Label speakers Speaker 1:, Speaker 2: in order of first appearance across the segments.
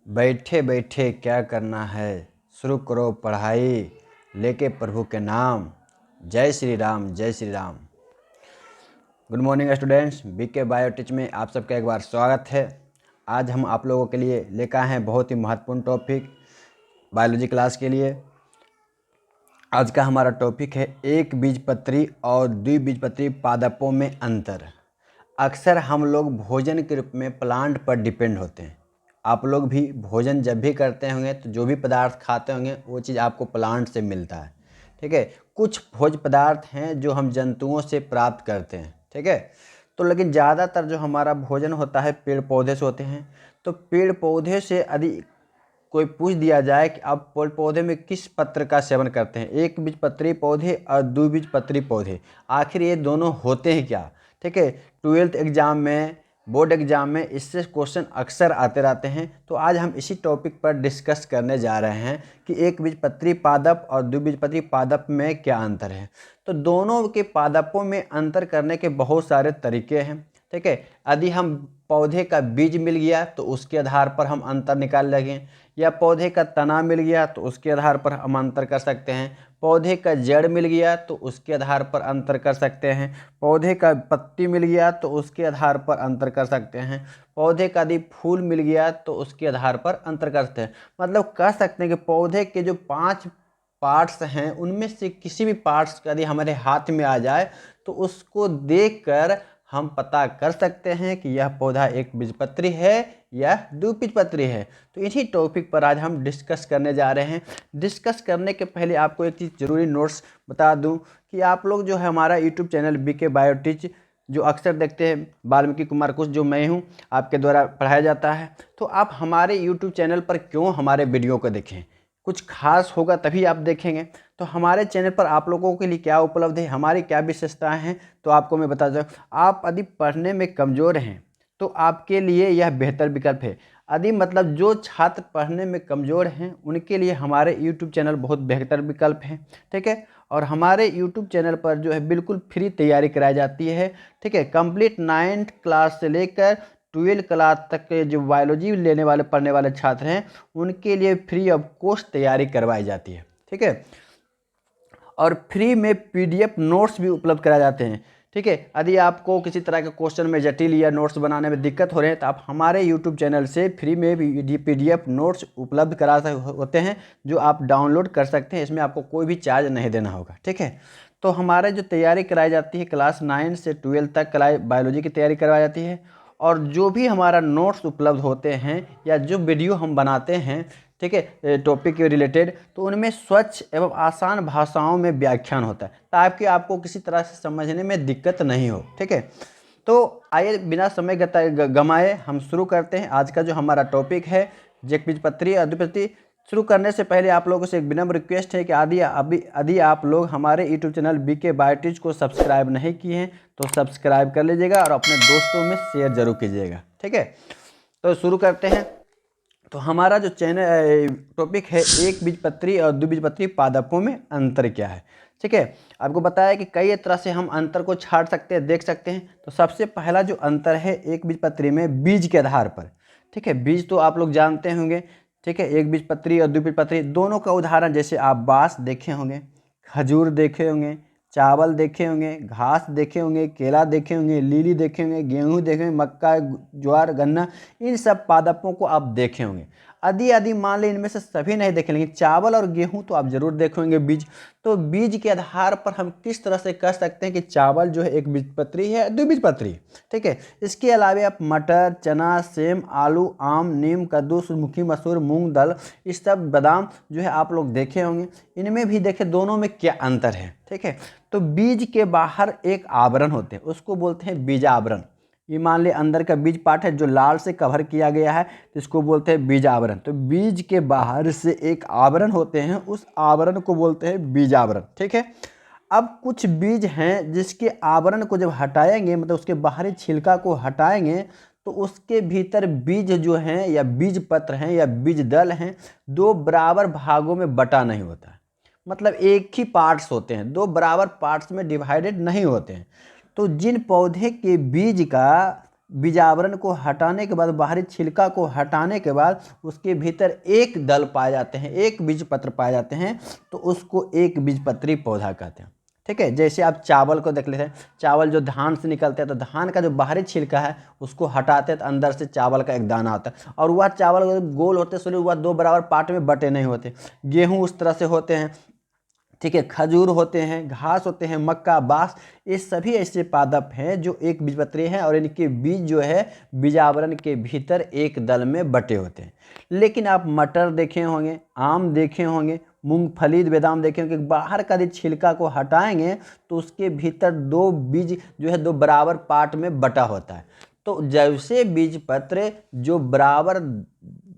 Speaker 1: बैठे बैठे क्या करना है, शुरू करो पढ़ाई लेके प्रभु के नाम। जय श्री राम, जय Shri Ram. Good morning students, BK biotech में आप सबका एक बार स्वागत है। आज हम आप लोगों के लिए लेकर आए हैं बहुत ही महत्वपूर्ण टॉपिक बायोलॉजी क्लास के लिए। आज का हमारा टॉपिक है एक बीजपत्री और द्विबीजपत्री पादपों में अंतर। अक्सर हम लोग भोजन के रूप में प्लांट पर डिपेंड होते हैं। आप लोग भी भोजन जब भी करते होंगे तो जो भी पदार्थ खाते होंगे वो चीज़ आपको प्लांट से मिलता है। ठीक है, कुछ भोज्य पदार्थ हैं जो हम जंतुओं से प्राप्त करते हैं। ठीक है, तो लेकिन ज़्यादातर जो हमारा भोजन होता है पेड़ पौधे से होते हैं। तो पेड़ पौधे से यदि कोई पूछ दिया जाए कि आप पेड़ पौधे में किस पत्र का सेवन करते हैं, एक बीजपत्री पौधे और द्विबीजपत्री पौधे, आखिर ये दोनों होते हैं क्या। ठीक है, 12th एग्जाम में, बोर्ड एग्जाम में इससे क्वेश्चन अक्सर आते रहते हैं। तो आज हम इसी टॉपिक पर डिस्कस करने जा रहे हैं कि एक बीजपत्री पादप और द्विबीजपत्री पादप में क्या अंतर है। तो दोनों के पादपों में अंतर करने के बहुत सारे तरीके हैं। ठीक है, यदि हम पौधे का बीज मिल गया तो उसके आधार पर हम अंतर निकाल लेंगे, या पौधे का तना मिल गया तो उसके आधार पर हम अंतर कर सकते हैं, पौधे का जड़ मिल गया तो उसके आधार पर अंतर कर सकते हैं, पौधे का पत्ती मिल गया तो उसके आधार पर अंतर कर सकते हैं, पौधे का यदि फूल मिल गया तो उसके आधार पर अंतर कर सकते हैं। मतलब कह सकते हैं कि पौधे के जो 5 पार्ट्स हैं उनमें से किसी भी पार्ट्स यदि हमारे हाथ में आ जाए तो उसको देखकर हम पता कर सकते हैं कि यह पौधा एक बीजपत्री है या द्विबीजपत्री है। तो इन्हीं टॉपिक पर आज हम डिस्कस करने जा रहे हैं। डिस्कस करने के पहले आपको एक चीज़ ज़रूरी नोट्स बता दूं कि आप लोग जो है हमारा यूट्यूब चैनल बीके बायोटिच जो अक्सर देखते हैं, वाल्मीकि कुमार कुश जो मैं हूं, आपके द्वारा पढ़ाया जाता है। तो आप हमारे यूट्यूब चैनल पर क्यों हमारे वीडियो को देखें, कुछ खास होगा तभी आप देखेंगे। तो हमारे चैनल पर आप लोगों के लिए क्या उपलब्ध है, हमारी क्या विशेषताएं हैं, तो आपको मैं बता दूं। आप यदि पढ़ने में कमज़ोर हैं तो आपके लिए यह बेहतर विकल्प है। यदि मतलब जो छात्र पढ़ने में कमज़ोर हैं उनके लिए हमारे यूट्यूब चैनल बहुत बेहतर विकल्प है। ठीक है, और हमारे यूट्यूब चैनल पर जो है बिल्कुल फ्री तैयारी कराई जाती है। ठीक है, कंप्लीट 9th क्लास से लेकर 12 क्लास तक के जो बायोलॉजी लेने वाले पढ़ने वाले छात्र हैं उनके लिए फ्री ऑफ कॉस्ट तैयारी करवाई जाती है। ठीक है, और फ्री में पीडीएफ नोट्स भी उपलब्ध कराए जाते हैं। ठीक है, यदि आपको किसी तरह के क्वेश्चन में जटिल या नोट्स बनाने में दिक्कत हो रहे हैं तो आप हमारे यूट्यूब चैनल से फ्री में भी पीडीएफ नोट्स उपलब्ध करा होते हैं जो आप डाउनलोड कर सकते हैं। इसमें आपको कोई भी चार्ज नहीं देना होगा। ठीक है, तो हमारे जो तैयारी कराई जाती है क्लास 9 से 12 तक बायोलॉजी की तैयारी करवाई जाती है, और जो भी हमारा नोट्स उपलब्ध होते हैं या जो वीडियो हम बनाते हैं, ठीक है, टॉपिक के रिलेटेड, तो उनमें स्वच्छ एवं आसान भाषाओं में व्याख्यान होता है ताकि आपको किसी तरह से समझने में दिक्कत नहीं हो। ठीक है, तो आइए बिना समय गमाए हम शुरू करते हैं आज का जो हमारा टॉपिक है एक बीजपत्री और द्विबीजपत्री। शुरू करने से पहले आप लोगों से एक विनम्र रिक्वेस्ट है कि यदि आप लोग हमारे यूट्यूब चैनल बीके बायोटिच को सब्सक्राइब नहीं किए हैं तो सब्सक्राइब कर लीजिएगा और अपने दोस्तों में शेयर जरूर कीजिएगा। ठीक है, तो शुरू करते हैं। तो हमारा जो चैनल टॉपिक है एक बीजपत्री और द्विबीजपत्री पादपों में अंतर क्या है। ठीक है, आपको बताया कि कई तरह से हम अंतर को छाट सकते हैं, देख सकते हैं। तो सबसे पहला जो अंतर है एक बीजपत्री में बीज के आधार पर। ठीक है, बीज तो आप लोग जानते होंगे। ठीक है, एक बीजपत्री और द्विबीजपत्री दोनों का उदाहरण जैसे आप बांस देखे होंगे, खजूर देखे होंगे, चावल देखे होंगे, घास देखे होंगे, केला देखे होंगे, लीली देखे होंगे, गेहूं देखे होंगे, मक्का, ज्वार, गन्ना, इन सब पादपों को आप देखे होंगे। यदि मान लें इनमें से सभी नहीं देखे, लेकिन चावल और गेहूं तो आप जरूर देखे होंगे बीज। तो बीज के आधार पर हम किस तरह से कह सकते हैं कि चावल जो है एक बीजपत्री है, द्विबीजपत्री। ठीक है, इसके अलावा आप मटर, चना, सेम, आलू, आम, नीम, कद्दू, सूरजमुखी, मसूर, मूंग दाल, इस सब बादाम जो है आप लोग देखे होंगे। इनमें भी देखें दोनों में क्या अंतर है। ठीक है, तो बीज के बाहर एक आवरण होते हैं, उसको बोलते हैं बीजावरण। ये मान ले अंदर का बीज पार्ट है जो लाल से कवर किया गया है, तो इसको बोलते हैं बीजावरण। तो बीज के बाहर से एक आवरण होते हैं, उस आवरण को बोलते हैं बीजावरण। ठीक है, अब कुछ बीज हैं जिसके आवरण को जब हटाएंगे, मतलब उसके बाहरी छिलका को हटाएंगे, तो उसके भीतर बीज जो हैं या बीज पत्र हैं या बीज दल हैं, दो बराबर भागों में बटा नहीं होता है। मतलब एक ही पार्ट्स होते हैं, दो बराबर पार्ट्स में डिवाइडेड नहीं होते हैं। तो जिन पौधे के बीज का बीजावरण को हटाने के बाद, बाहरी छिलका को हटाने के बाद उसके भीतर एक दल पाए जाते हैं, एक बीजपत्र पाए जाते हैं, तो उसको एक बीजपत्री पौधा कहते हैं। ठीक है, जैसे आप चावल को देख लेते हैं, चावल जो धान से निकलते हैं तो धान का जो बाहरी छिलका है उसको हटाते हैं तो अंदर से चावल का एक दाना होता है, और वह चावल गोल होते हैं, वह दो बराबर पार्ट में बटे नहीं होते। गेहूँ उस तरह से होते हैं, ठीक है, खजूर होते हैं, घास होते हैं, मक्का, बांस, ये सभी ऐसे पादप हैं जो एक बीजपत्री हैं और इनके बीज जो है बीजावरण के भीतर एक दल में बटे होते हैं। लेकिन आप मटर देखे होंगे, आम देखे होंगे, मूंगफली, बादाम देखे होंगे, बाहर का यदि छिलका को हटाएंगे तो उसके भीतर दो बीज जो है दो बराबर पार्ट में बटा होता है। तो जैसे बीजपत्र जो बराबर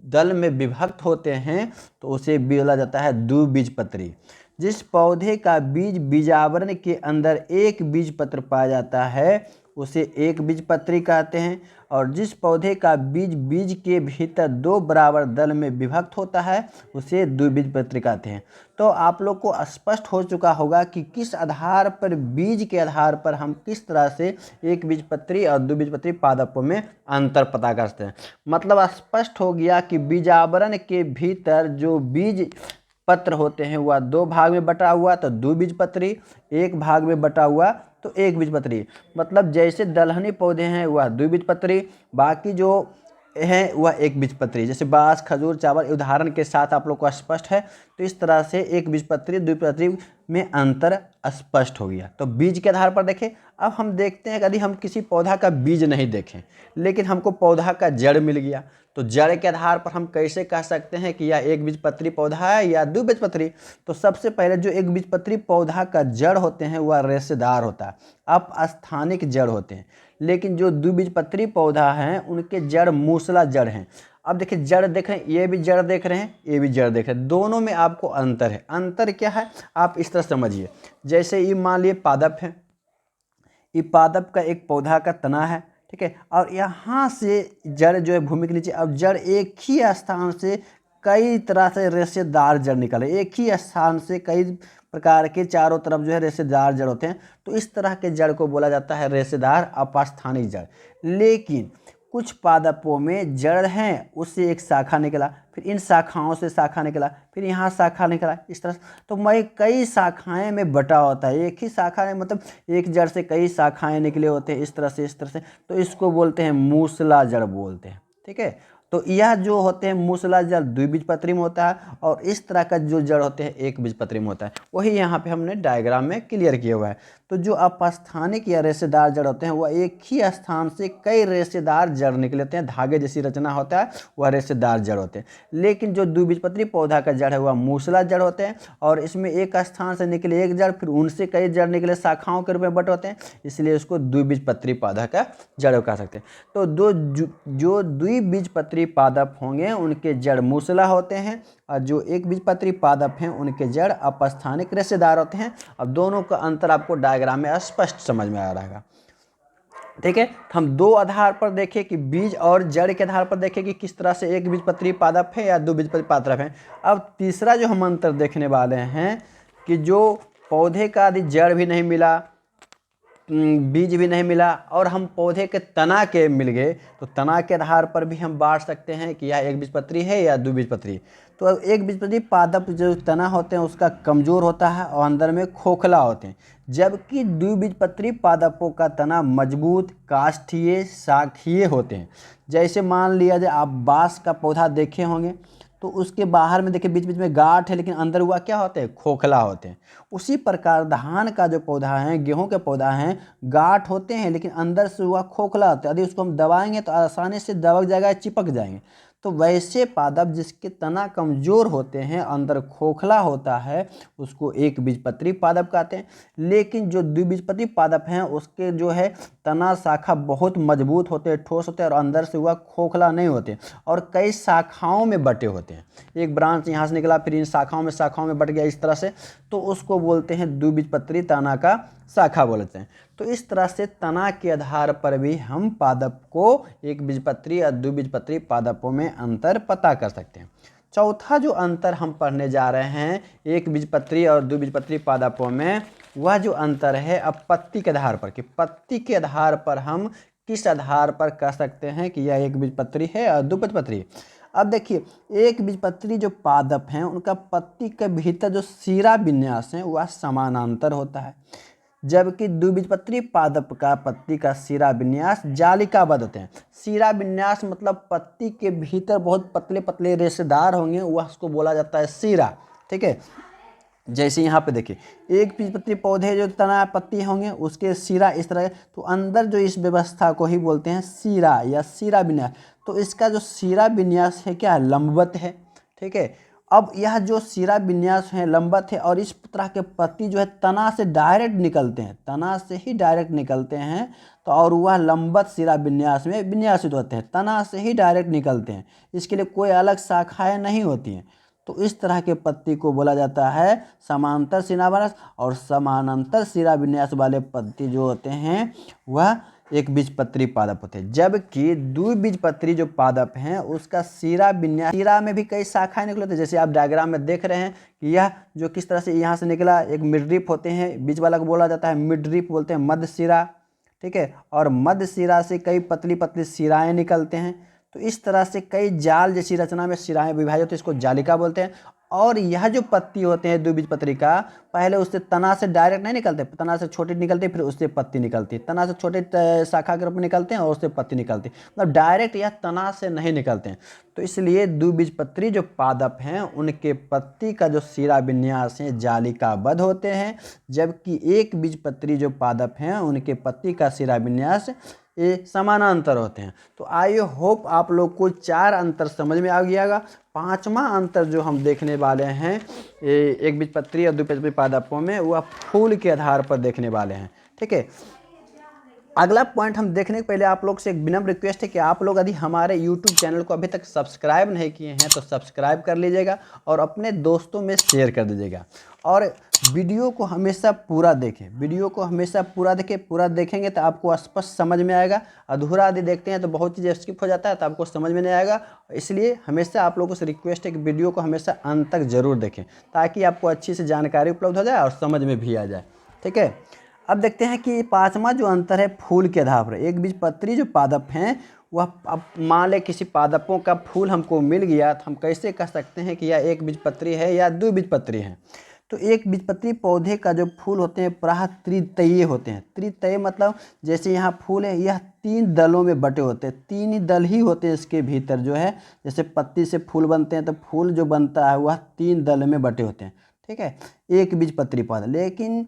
Speaker 1: दल में विभक्त होते हैं तो उसे बोला जाता है द्विबीजपत्री। जिस पौधे का बीज बीजावरण के अंदर एक बीजपत्र पाया जाता है उसे एक बीजपत्री कहते हैं, और जिस पौधे का बीज के भीतर दो बराबर दल में विभक्त होता है उसे द्विबीजपत्री कहते हैं। तो आप लोग को स्पष्ट हो चुका होगा कि किस आधार पर, बीज के आधार पर हम किस तरह से एक बीजपत्री और द्विबीजपत्री पादपों में अंतर पता करते हैं। मतलब स्पष्ट हो गया कि बीजावरण के भीतर जो बीज पत्र होते हैं वह दो भाग में बटा हुआ तो द्विबीजपत्री, एक भाग में बटा हुआ तो एक बीजपत्री। मतलब जैसे दलहनी पौधे हैं वह द्विबीजपत्री, बाकी जो हैं वह एक बीजपत्री। जैसे बांस, खजूर, चावल, उदाहरण के साथ आप लोग को स्पष्ट है। तो इस तरह से एक बीजपत्री द्विबीजपत्री में अंतर स्पष्ट हो गया। तो बीज के आधार पर देखें। अब हम देखते हैं यदि हम किसी पौधा का बीज नहीं देखें लेकिन हमको पौधा का जड़ मिल गया, तो जड़ के आधार पर हम कैसे कह सकते हैं कि यह एक बीजपत्री पौधा है या द्विबीजपत्री। तो सबसे पहले जो एक बीजपत्री पौधा का जड़ होते हैं वह रेशेदार होता है, अपस्थानिक जड़ होते हैं। लेकिन जो द्विबीजपत्री पौधा हैं उनके जड़ मूसला जड़ हैं। अब देखिए जड़ देख रहे हैं, ये भी जड़ देख रहे हैं, ये भी जड़ देख रहे हैं, दोनों में आपको अंतर है। अंतर क्या है आप इस तरह समझिए। जैसे ये मान लिए पादप है, ये पादप का एक पौधा का तना है, ठीक है, और यहाँ से जड़ जो है भूमि के नीचे, अब जड़ एक ही स्थान से कई तरह से रेशेदार जड़ निकले, एक ही स्थान से कई प्रकार के चारों तरफ जो है रेशेदार जड़ होते हैं। तो इस तरह के जड़ को बोला जाता है रेशेदार अपस्थानिक जड़। लेकिन कुछ पादपों में जड़ हैं, उससे एक शाखा निकला, फिर इन शाखाओं से शाखा निकला, फिर यहाँ शाखा निकला, इस तरह से। तो मैं कई शाखाएं में बटा होता है, एक ही शाखा में मतलब एक जड़ से कई शाखाएं निकले होते हैं, इस तरह से इस तरह से। तो इसको बोलते हैं मूसला जड़ बोलते हैं, ठीक है। तो यह जो होते हैं मूसला जड़ द्विबीजपत्री में होता है, और इस तरह का जो जड़ होते हैं एक बीजपत्री में होता है। वही यहाँ पे हमने डायग्राम में क्लियर किया हुआ है। तो जो अपस्थानिक या रेशेदार जड़ होते हैं वह एक ही स्थान से कई रेशेदार जड़ निकलते हैं, धागे जैसी रचना होता है, वह रेशेदार जड़ होते हैं। लेकिन जो द्विबीजपत्री पौधा का जड़ है वह मूसला जड़ होते हैं, और इसमें एक स्थान से निकले एक जड़, फिर उनसे कई जड़ निकले शाखाओं के रूप में बट होते हैं, इसलिए उसको द्विबीजपत्री पौधा का जड़ कह सकते हैं। तो जो द्विबीजपत्री पादप होंगे उनके जड़ मूसला होते हैं, और जो एक बीजपत्री पादप हैं उनके जड़ अपस्थानिक रेशेदार होते हैं। अब दोनों का अंतर आपको डायग्राम में स्पष्ट समझ में आ रहा है, ठीक है। तो हम दो आधार पर देखें कि बीज और जड़ के आधार पर देखें कि किस तरह से एक बीजपत्री पादप है या द्विबीजपत्री पादप है। अब तीसरा जो हम अंतर देखने वाले हैं कि जो पौधे का यदि जड़ भी नहीं मिला, बीज भी नहीं मिला, और हम पौधे के तना के मिल गए, तो तना के आधार पर भी हम बांट सकते हैं कि यह एक बीजपत्री है या द्विबीजपत्री। तो एक बीजपत्री पादप जो तना होते हैं उसका कमज़ोर होता है और अंदर में खोखला होते हैं, जबकि द्विबीजपत्री पादपों का तना मजबूत, काष्ठीय, शाखीय होते हैं। जैसे मान लिया जाए आप बांस का पौधा देखे होंगे, तो उसके बाहर में देखिए बीच बीच में गांठ है, लेकिन अंदर हुआ क्या होते हैं, खोखला होते हैं। उसी प्रकार धान का जो पौधा है, गेहूं के पौधा हैं, गांठ होते हैं लेकिन अंदर से हुआ खोखला होता है। यदि उसको हम दबाएंगे तो आसानी से दबक जाएगा, चिपक जाएंगे। तो वैसे पादप जिसके तना कमज़ोर होते हैं, अंदर खोखला होता है, उसको एक बीजपत्री पादप कहते हैं। लेकिन जो द्विबीजपत्री पादप हैं उसके जो है तना शाखा बहुत मजबूत होते हैं, ठोस होते हैं, और अंदर से हुआ खोखला नहीं होते, और कई शाखाओं में बटे होते हैं। एक ब्रांच यहाँ से निकला, फिर इन शाखाओं में बट गया, इस तरह से। तो उसको बोलते हैं द्विबीजपत्री तना का शाखा बोलते हैं। तो इस तरह से तना के आधार पर भी हम पादप को एक बीजपत्री और द्विबीजपत्री पादपों में अंतर पता कर सकते हैं। चौथा जो अंतर हम पढ़ने जा रहे हैं एक बीजपत्री और द्विबीजपत्री पादपों में, वह जो अंतर है अब पत्ती के आधार पर, कि पत्ती के आधार पर हम किस आधार पर कह सकते हैं कि यह एक बीजपत्री है और द्विबीजपत्री? अब देखिए, एक बीजपत्री जो पादप हैं उनका पत्ती के भीतर जो शिरा विन्यास है वह समानांतर होता है, जबकि द्विबीजपत्री पादप का पत्ती का शिरा विन्यास जालिकाबद्ध होते हैं। शिरा विन्यास मतलब पत्ती के भीतर बहुत पतले पतले रेशेदार होंगे, वह उसको बोला जाता है शिरा। ठीक है, जैसे यहाँ पे देखिए, एक बीजपत्री पौधे जो तना पत्ती होंगे उसके शिरा इस तरह, तो अंदर जो इस व्यवस्था को ही बोलते हैं शिरा या शिरा विन्यास। तो इसका जो शिरा विन्यास है क्या है, लंबवत है। ठीक है, अब यह जो शिरा विन्यास है लंबवत है और इस तरह के पत्ती जो है तना से डायरेक्ट निकलते हैं, तना से ही डायरेक्ट निकलते हैं, तो और वह लंबवत शिरा विन्यास में विन्यासित होते हैं, तना से ही डायरेक्ट निकलते हैं, इसके लिए कोई अलग शाखाएं नहीं होती हैं। तो इस तरह के पत्ती को बोला जाता है समांतर शिरा विन्यास, और समानांतर शिरा विन्यास वाले पत्ती जो होते हैं वह एक बीजपत्री पादप होते हैं। जबकि द्विबीजपत्री जो पादप हैं उसका शिरा विन्यास, शिरा में भी कई शाखाएं निकले होते हैं, जैसे आप डायग्राम में देख रहे हैं कि यह जो किस तरह से यहाँ से निकला, एक मिडरिप होते हैं, बीच वाला को बोला जाता है मिडरिप, बोलते हैं मध्य शिरा। ठीक है, और मध्य शिरा से कई पतली पतली शिराएँ निकलते हैं। तो इस तरह से कई जाल जैसी रचना में शिराएं विभाजित होती है, इसको जालिका बोलते हैं। और यह जो पत्ती होते हैं द्विबीजपत्री का, पहले उससे तना से डायरेक्ट नहीं निकलते, तना से छोटी निकलती फिर उससे पत्ती निकलती, तना से छोटे शाखा के रूप में निकलते हैं और उससे पत्ती निकलती, मतलब डायरेक्ट यह तना से नहीं निकलते हैं। तो इसलिए द्विबीजपत्री जो पादप हैं उनके पत्ती का जो शिरा विन्यास है जालिकाबद्ध होते हैं, जबकि एक बीजपत्री जो पादप हैं उनके पत्ती का शिरा विन्यास ये समानांतर होते हैं। तो आई होप आप लोग को 4 अंतर समझ में आ गया। 5वां अंतर जो हम देखने वाले हैं एक बीजपत्री और द्विबीजपत्री पादपों में, वह फूल के आधार पर देखने वाले हैं। ठीक है, अगला पॉइंट हम देखने के पहले आप लोग से एक विनम्र रिक्वेस्ट है कि आप लोग यदि हमारे YouTube चैनल को अभी तक सब्सक्राइब नहीं किए हैं तो सब्सक्राइब कर लीजिएगा और अपने दोस्तों में शेयर कर दीजिएगा। और वीडियो को हमेशा पूरा देखें, वीडियो को हमेशा पूरा देखें, पूरा देखेंगे तो आपको स्पष्ट समझ में आएगा। अधूरा यदि देखते हैं तो बहुत चीज़ें स्किप हो जाता है तो आपको समझ में नहीं आएगा। इसलिए हमेशा आप लोगों से रिक्वेस्ट है कि वीडियो को हमेशा अंत तक जरूर देखें ताकि आपको अच्छी से जानकारी उपलब्ध हो जाए और समझ में भी आ जाए। ठीक है, अब देखते हैं कि 5वां जो अंतर है फूल के आधार पर। एक बीजपत्री जो पादप हैं वह, अब मान लें किसी पादपों का फूल हमको मिल गया तो हम कैसे कह सकते हैं कि यह एक बीजपत्री है या द्विबीजपत्री है? तो एक बीजपत्री पौधे का जो फूल होते हैं प्रायः त्रितयी होते हैं। त्रितयी मतलब जैसे यहाँ फूल है, यह 3 दलों में बटे होते हैं, 3 ही दल ही होते हैं इसके भीतर जो है। जैसे पत्ती से फूल बनते हैं तो फूल जो बनता है वह 3 दल में बटे होते हैं। ठीक है, एक बीजपत्री पौधा। लेकिन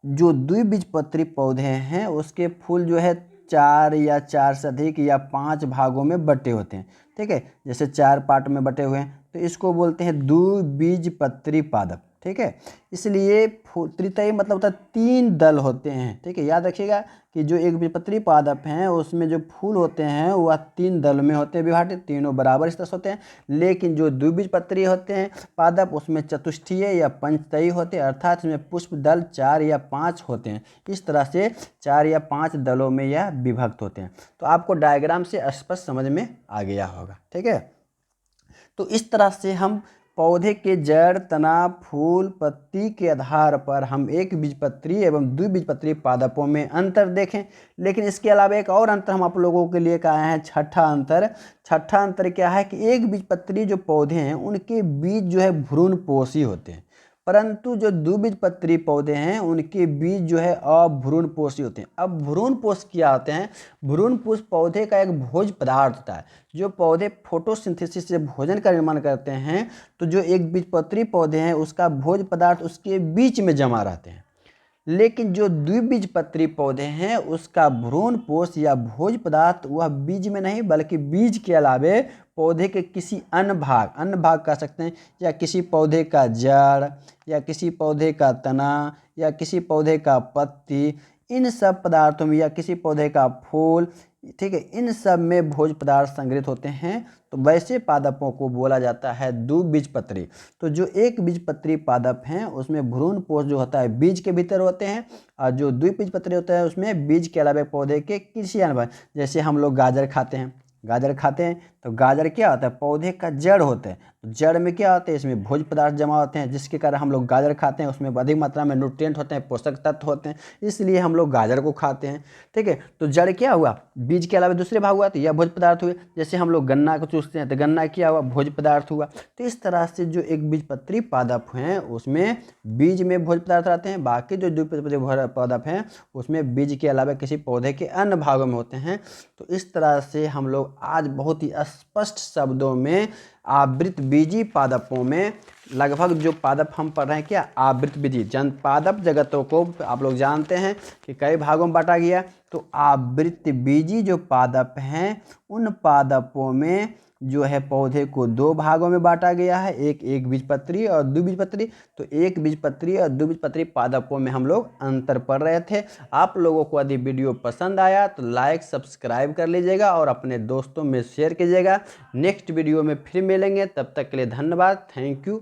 Speaker 1: जो द्विबीजपत्री पौधे हैं उसके फूल जो है 4 या 4 से अधिक या 5 भागों में बटे होते हैं। ठीक है, जैसे 4 पार्ट में बटे हुए हैं तो इसको बोलते हैं द्विबीजपत्री पादप। ठीक है, इसलिए त्रितयी मतलब होता है 3 दल होते हैं। ठीक है, याद रखिएगा कि जो एक बीजपत्री पादप हैं उसमें जो फूल होते हैं वह 3 दल में होते हैं विभाजित, तीनों बराबर इस तरह से होते हैं। लेकिन जो द्विबीजपत्री होते हैं पादप उसमें चतुष्टयी या पंचतयी होते हैं, अर्थात इसमें पुष्प दल 4 या 5 होते हैं। इस तरह से 4 या 5 दलों में यह विभक्त होते हैं। तो आपको डायग्राम से स्पष्ट समझ में आ गया होगा। ठीक है, तो इस तरह से हम पौधे के जड़, तना, फूल, पत्ती के आधार पर हम एक बीजपत्री एवं द्विबीजपत्री पादपों में अंतर देखें। लेकिन इसके अलावा एक और अंतर हम आप लोगों के लिए कहा है, छठा अंतर। छठा अंतर क्या है कि एक बीजपत्री जो पौधे हैं उनके बीज जो है भ्रूणपोषी होते हैं, परंतु जो द्विबीजपत्री पौधे हैं उनके बीज जो है अभ्रूणपोषी होते हैं। अब भ्रूणपोष क्या होते हैं? भ्रूणपोष पौधे का एक भोज्य पदार्थ होता है। जो पौधे फोटोसिंथेसिस से भोजन का निर्माण करते हैं तो जो एक बीजपत्री पौधे हैं उसका भोज्य पदार्थ उसके बीच में जमा रहते हैं। लेकिन जो द्विबीजपत्री पौधे हैं उसका भ्रूणपोष या भोज्य पदार्थ वह बीज में नहीं बल्कि बीज के अलावे पौधे के किसी अन्य भाग कह सकते हैं, या किसी पौधे का जड़ या किसी पौधे का तना या किसी पौधे का पत्ती, इन सब पदार्थों में, या किसी पौधे का फूल, ठीक है, इन सब में भोज्य पदार्थ संग्रहित होते हैं। तो वैसे पादपों को बोला जाता है द्विबीजपत्री। तो जो एक बीजपत्री पादप हैं उसमें भ्रूणपोष जो होता है बीज के भीतर होते हैं, और जो द्विबीजपत्री होता है उसमें बीज के अलावा पौधे के किसी अन्य भाग, जैसे हम लोग गाजर खाते हैं तो गाजर क्या होता है? पौधे का जड़ होता है। तो जड़ में क्या होते हैं, इसमें भोज्य पदार्थ जमा होते हैं, जिसके कारण हम लोग गाजर खाते हैं। उसमें अधिक मात्रा में न्यूट्रिएंट होते हैं, पोषक तत्व होते हैं, इसलिए हम लोग गाजर को खाते हैं। ठीक है, तो जड़ क्या हुआ, बीज के अलावा दूसरे भाग हुआ, तो यह भोज्य पदार्थ हुए। जैसे हम लोग गन्ना को चूसते हैं तो गन्ना क्या हुआ, भोज्य पदार्थ हुआ। तो इस तरह से जो एक बीजपत्री पादप हैं उसमें बीज में भोज्य पदार्थ रहते हैं, बाकी जो द्विबीजपत्री पादप हैं उसमें बीज के अलावा किसी पौधे के अन्य भागों में होते हैं। तो इस तरह से हम लोग आज बहुत ही स्पष्ट शब्दों में आवृत बीजी पादपों में लगभग जो पादप हम पढ़ रहे हैं, क्या आवृत बीजी पादप जगतों को आप लोग जानते हैं कि कई भागों में बांटा गया। तो आवृत बीजी जो पादप हैं उन पादपों में जो है पौधे को दो भागों में बांटा गया है, एक बीजपत्री और द्विबीजपत्री। तो एक बीजपत्री और द्विबीजपत्री पादपों में हम लोग अंतर पढ़ रहे थे। आप लोगों को यदि वीडियो पसंद आया तो लाइक सब्सक्राइब कर लीजिएगा और अपने दोस्तों में शेयर कीजिएगा। नेक्स्ट वीडियो में फिर मिलेंगे, तब तक के लिए धन्यवाद, थैंक यू।